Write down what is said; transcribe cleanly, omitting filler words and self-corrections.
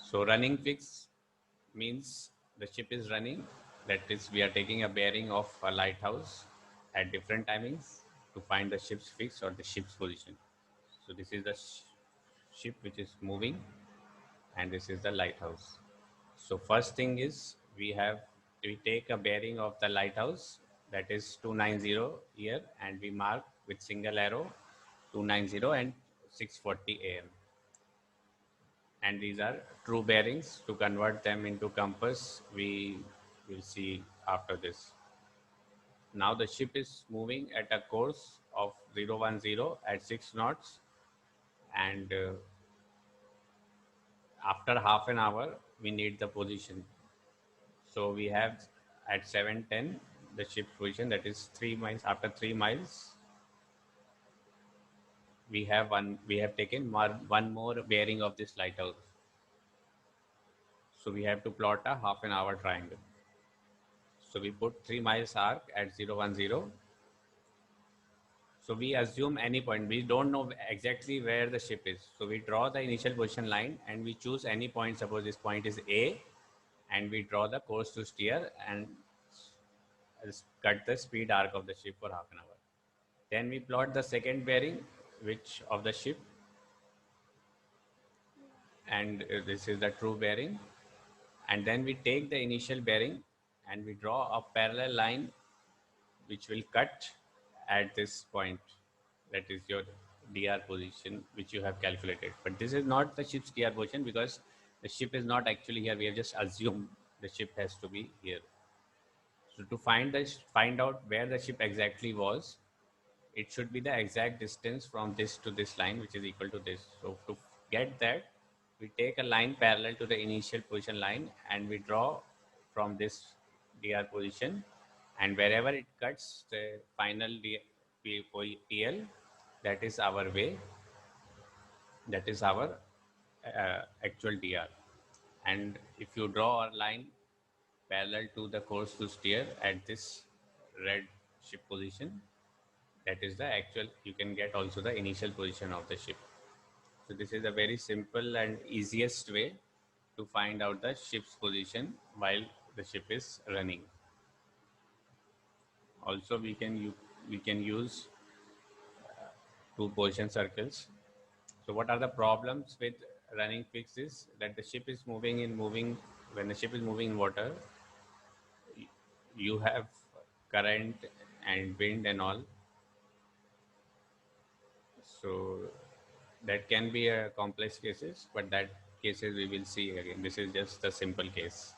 So running fix means the ship is running. That is, we are taking a bearing of a lighthouse at different timings to find the ship's fix or the ship's position. So this is the ship which is moving, and this is the lighthouse. So first thing is we take a bearing of the lighthouse, that is 290 here, and we mark with single arrow 290 and 6:40 a.m. And these are true bearings. To convert them into compass, we will see after this. Now the ship is moving at a course of 010 at 6 knots, and after half an hour we need the position. So we have at 7:10 the ship position, that is 3 miles. After 3 miles we have taken one more bearing of this lighthouse. So we have to plot a half an hour triangle. So we put 3 miles arc at 010. So we assume any point. We don't know exactly where the ship is. So we draw the initial position line and we choose any point. Suppose this point is A, and we draw the course to steer and cut the speed arc of the ship for half an hour. Then we plot the second bearing, which of the ship, and this is the true bearing. And then we take the initial bearing and we draw a parallel line which will cut at this point. That is your dr position which you have calculated. But this is not the ship's dr position because the ship is not actually here. We have just assumed the ship has to be here. So to find out where the ship exactly was, it should be the exact distance from this to this line, which is equal to this. So to get that, we take a line parallel to the initial position line and we draw from this dr position, and wherever it cuts the final PL, that is our way, that is our actual dr. And if you draw a line parallel to the course to steer at this red ship position, that is the actual, you can get also the initial position of the ship. So this is a very simple and easiest way to find out the ship's position while the ship is running. Also we can use two position circles. So what are the problems with running fix is that the ship is moving when the ship is moving in water, you have current and wind and all. So that can be a complex cases, but that cases we will see again. This is just a simple case.